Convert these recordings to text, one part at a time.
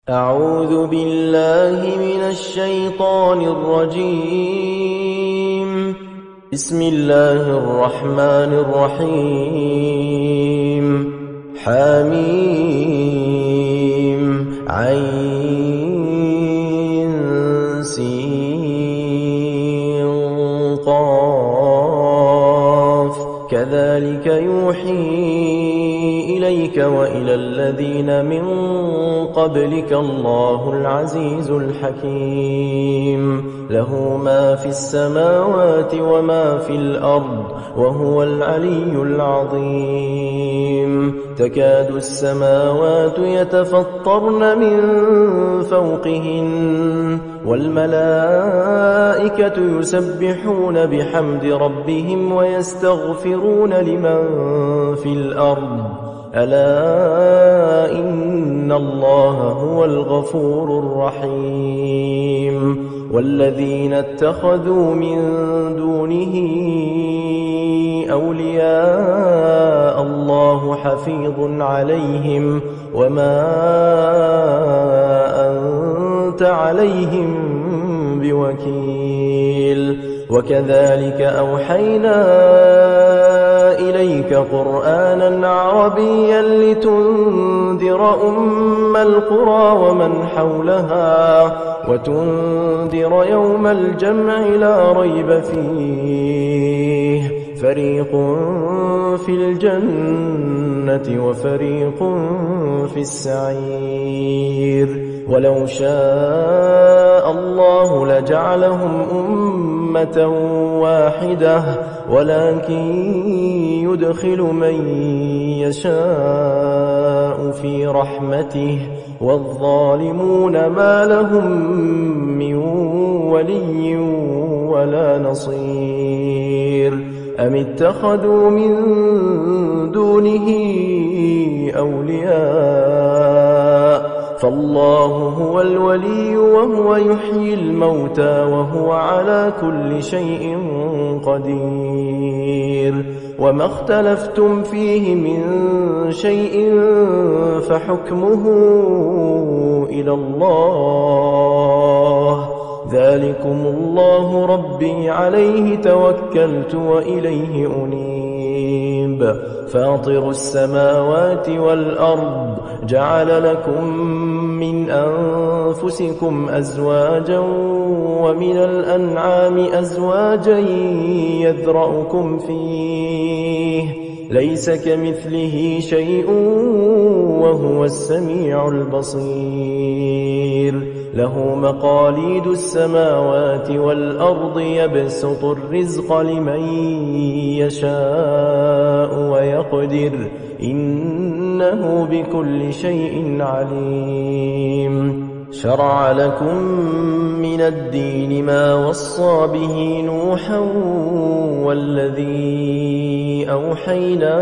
أعوذ بالله من الشيطان الرجيم. بسم الله الرحمن الرحيم. حميم عين سين قاف كذلك يوحي إليك وإلى الذين من قبلك الله العزيز الحكيم. له ما في السماوات وما في الأرض وهو العلي العظيم. تكاد السماوات يتفطرن من فوقهن والملائكة يسبحون بحمد ربهم ويستغفرون لمن في الأرض ألا إن الله هو الغفور الرحيم. والذين اتخذوا من دونه أولياء الله حفيظ عليهم وما أنت عليهم بوكيل. وكذلك أوحينا إليك قرآنا عربيا لتنذر أم القرى ومن حولها وتنذر يوم الجمع لا ريب فيه. فريق في الجنة وفريق في السعير. ولو شاء الله لجعلهم أمة واحدة ولكن يدخل من يشاء في رحمته والظالمون ما لهم من ولي ولا نصير. أم اتخذوا من دونه أولياء فالله هو الولي وهو يحيي الموتى وهو على كل شيء قدير. وما اختلفتم فيه من شيء فحكمه إلى الله. ذلكم الله ربي عليه توكلت وإليه أنيب. فاطر السماوات والأرض جعل لكم من أنفسكم أزواجا ومن الأنعام أزواجا يذرأكم فيه ليس كمثله شيء وهو السميع البصير. له مقاليد السماوات والأرض يبسط الرزق لمن يشاء ويقدر إنه بكل شيء عليم. شرع لكم من الدين ما وصى به نوحا والذي أوحينا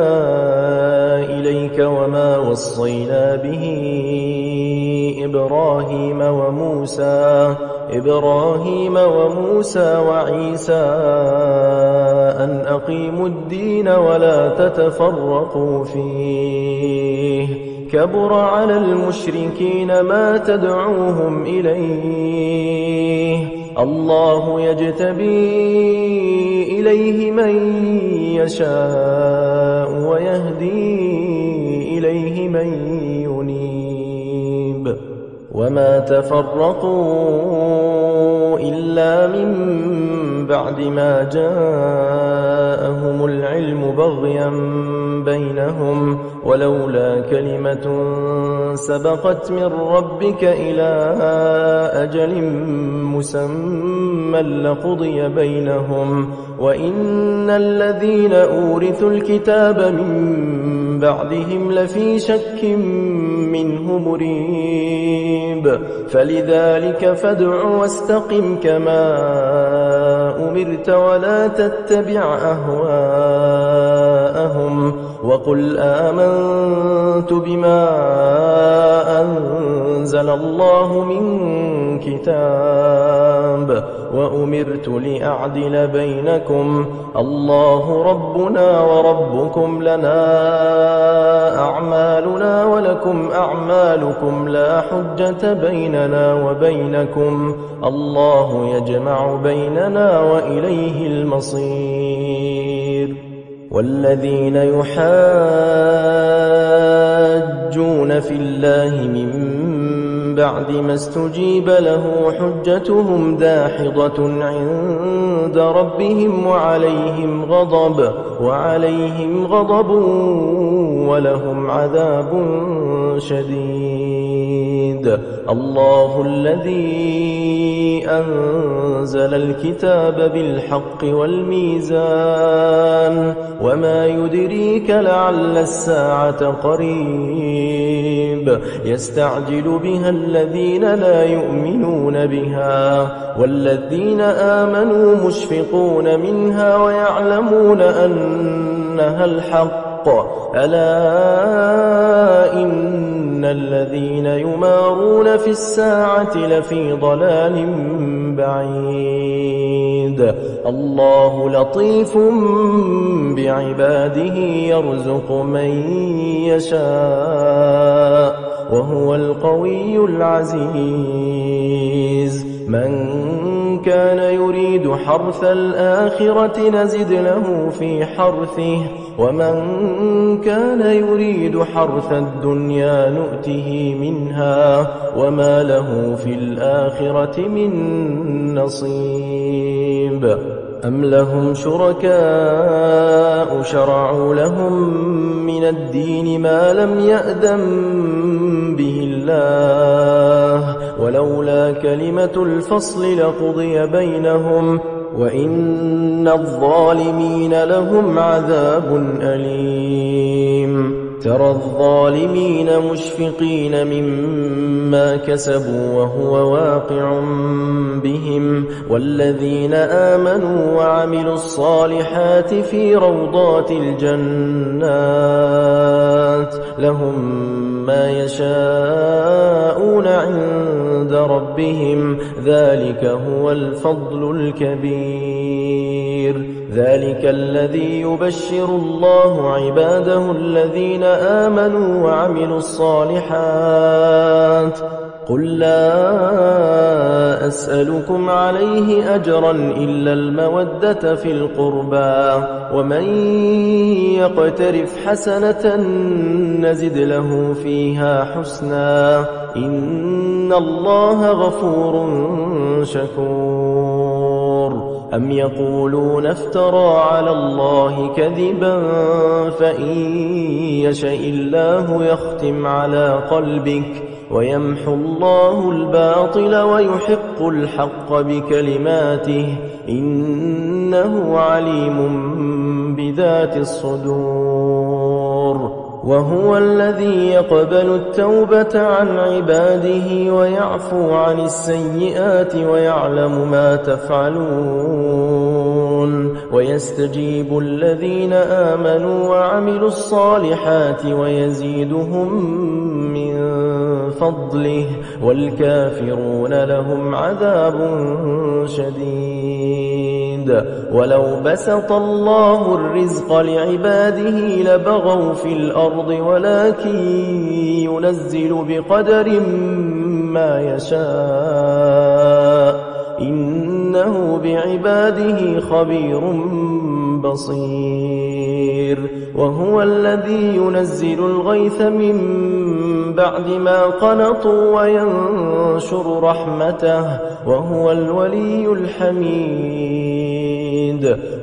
إليك وما وصينا به إبراهيم وموسى وعيسى أن أقيموا الدين ولا تتفرقوا فيه. كبر على المشركين ما تدعوهم إليه. الله يجتبي إليه من يشاء ويهدي إليه من ينيب. وما تفرقوا إلا من بعد ما جاءهم العلم بغيا بينهم ولولا كلمة سبقت من ربك إلى أجل مسمى لقضي بينهم وإن الذين أورثوا الكتاب من بعدهم لفي شك منه مريب. فلذلك فادع واستقم كما أمرت ولا تتبع أهواءهم وقل آمنت بما أنزل الله من كتاب وأمرت لأعدل بينكم الله ربنا وربكم لنا أعمالنا ولكم أعمالكم لا حجة بيننا وبينكم الله يجمع بيننا وإليه المصير. والذين يحاجون في الله من بعد ما استجيب له حجتهم داحضة عند ربهم وعليهم غضب ولهم عذاب شديد. الله الذي أنزل الكتاب بالحق والميزان وما يدريك لعل الساعة قريب يستعجل بها الذين لا يؤمنون بها والذين آمنوا مشفقون منها ويعلمون أنها الحق ألا إن الذين يمارون في الساعة لفي ضلال بعيد. الله لطيف بعباده يرزق من يشاء وهو القوي العزيز. من كان يريد حرث الآخرة نزد له في حرثه ومن كان يريد حرث الدنيا نؤته منها وما له في الآخرة من نصيب. أم لهم شركاء شرعوا لهم من الدين ما لم يأذن به الله ولولا كلمة الفصل لقضي بينهم وإن الظالمين لهم عذاب أليم. ترى الظالمين مشفقين مما كسبوا وهو واقع بهم والذين آمنوا وعملوا الصالحات في روضات الجنات لهم ما يشاءون عند ربهم ذلك هو الفضل الكبير. ذلك الذي يبشر الله عباده الذين آمنوا وعملوا الصالحات. قل لا أسألكم عليه أجرا إلا المودة في القربى ومن يقترف حسنة نزد له فيها حسنا إن الله غفور شكور. أم يقولون افترى على الله كذبا فإن يشأ الله يختم على قلبك ويمحو الله الباطل ويحق الحق بكلماته إنه عليم بذات الصدور. وهو الذي يقبل التوبة عن عباده ويعفو عن السيئات ويعلم ما تفعلون ويستجيب الذين آمنوا وعملوا الصالحات ويزيدهم من فضله والكافرون لهم عذاب شديد. ولو بسط الله الرزق لعباده لبغوا في الأرض ولكن ينزل بقدر ما يشاء إنه بعباده خبير بصير. وهو الذي ينزل الغيث من بعد ما قنطوا وينشر رحمته وهو الولي الحميد.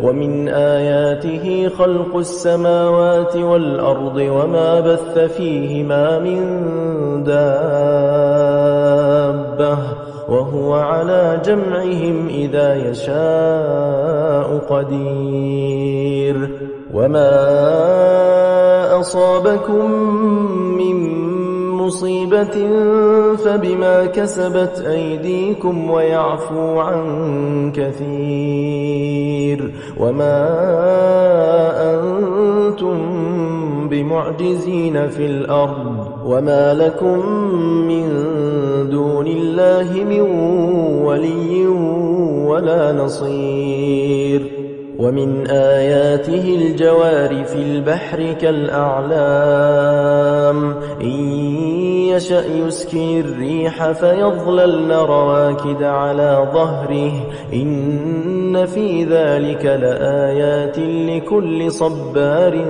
ومن آياته خلق السماوات والأرض وما بث فيهما من دابة وهو على جمعهم إذا يشاء قدير. وما أصابكم من مصيبة فبما كسبت أيديكم ويعفو عن كثير. وما أنتم بمعجزين في الأرض وما لكم من دون الله من ولي ولا نصير. ومن آياته الجوار في البحر كالأعلام إن يشأ يسكن الريح فيظللن رواكد على ظهره إن في ذلك لآيات لكل صبار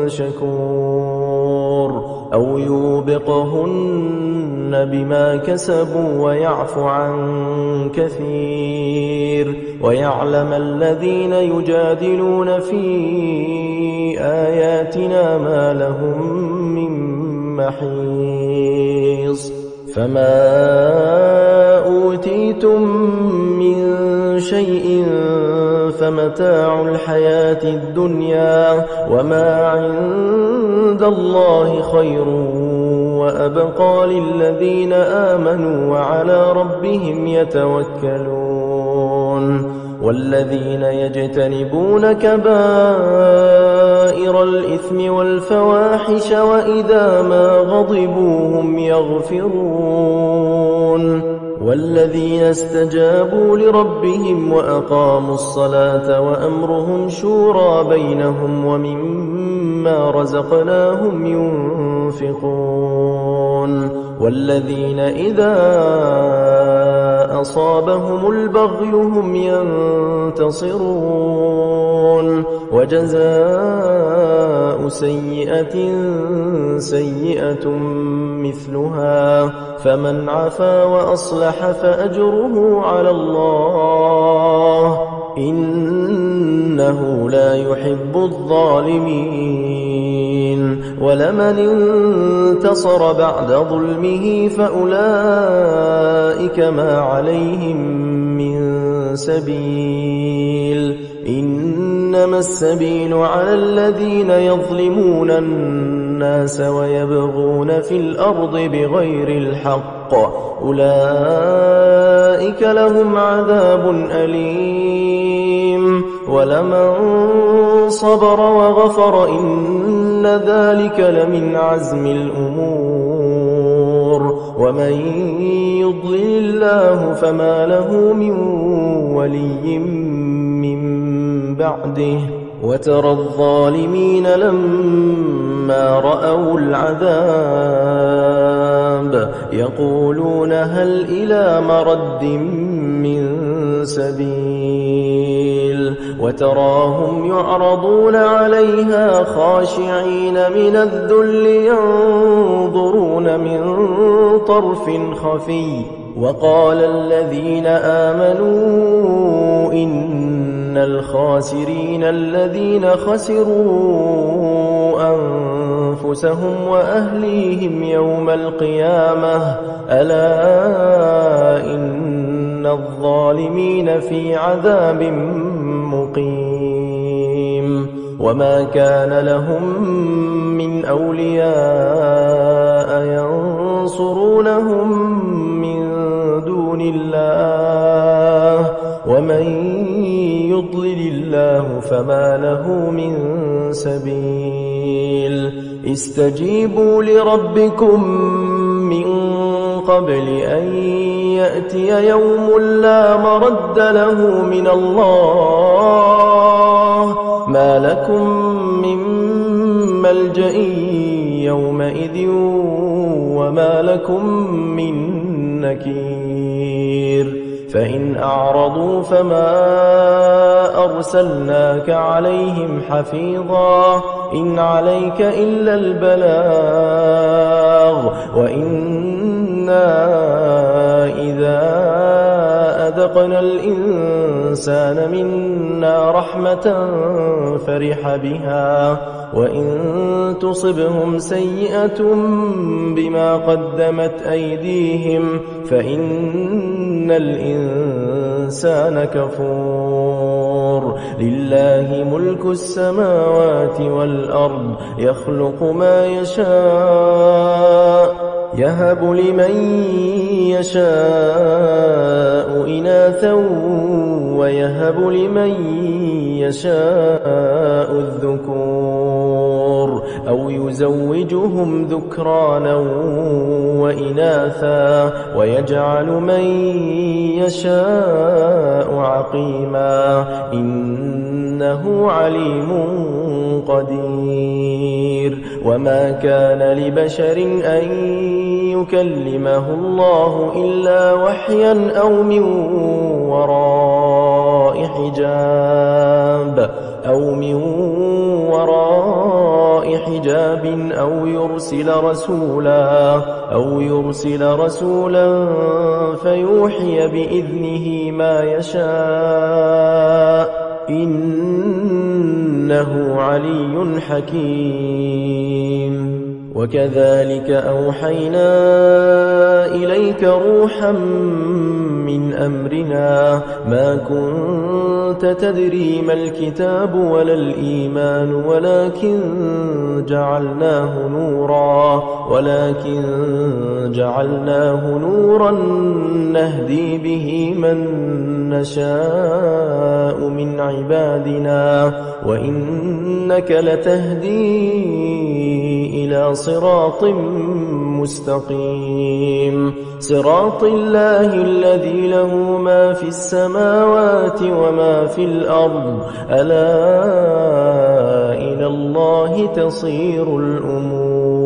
شكور. أو يوبقهن بما كسبوا ويعفو عن كثير ويعلم الذين يجادلون في آياتنا ما لهم من محيص. فما أوتيتم من شيء فمتاع الحياة الدنيا وما عند الله خير وأبقى للذين آمنوا وعلى ربهم يتوكلون. والذين يجتنبون كبائر الإثم والفواحش وإذا ما غضبوا هم يغفرون. والذين استجابوا لربهم وأقاموا الصلاة وأمرهم شورى بينهم ومما رزقناهم ينفقون. والذين إذا أصابهم البغي هم ينتصرون. وجزاء سيئة سيئة مثلها فمن عفا وأصلح فأجره على الله إنه لا يحب الظالمين. ولمن انتصر بعد ظلمه فأولئك ما عليهم من سبيل إنما السبيل على الذين يظلمون الناس ويبغون في الأرض بغير الحق أولئك لهم عذاب أليم. ولمن صبر وغفر إن ذلك لمن عزم الأمور. ومن يضلل الله فما له من ولي من بعده. وترى الظالمين لما رأوا العذاب يقولون هل إلى مرد من سبيل. وتراهم يعرضون عليها خاشعين من الذل ينظرون من طرف خفي. وقال الذين آمنوا إن الخاسرين الذين خسروا أنفسهم وأهليهم يوم القيامة ألا إن الظالمين في عذاب مقيم. وما كان لهم من أولياء ينصرونهم من دون الله ومن يضلل الله فما له من سبيل. استجيبوا لربكم من قبل أن يأتي يوم لا مرد له من الله ما لكم من ملجأ يومئذ وما لكم من نكير. فإن أعرضوا فما أرسلناك عليهم حفيظا إن عليك إلا البلاغ وإنا إذا أذقنا الإنسان منا رحمة فرح بها وإن تصبهم سيئة بما قدمت أيديهم فإن الإنسان كفور. لله ملك السماوات والأرض يخلق ما يشاء يهب لمن يشاء إناثا إناثا ويهب لمن يشاء الذكور أو يزوجهم ذكرانا وإناثا ويجعل من يشاء عقيما إنه عليم قدير وما كان لبشر أن يكلمه الله إلا وحيا أو من وراء حجاب أو يرسل رسولا فيوحي بإذنه ما يشاء إنه علي حكيم وكذلك أوحينا إليك روحا من أمرنا ما كنت تدري ما الكتاب ولا الإيمان ولكن جعلناه نورا نهدي به من نشاء من عبادنا وإنك لتهدي إلى صراط مستقيم صراط الله الذي له ما في السماوات وما في الأرض ألا إلى الله تصير الأمور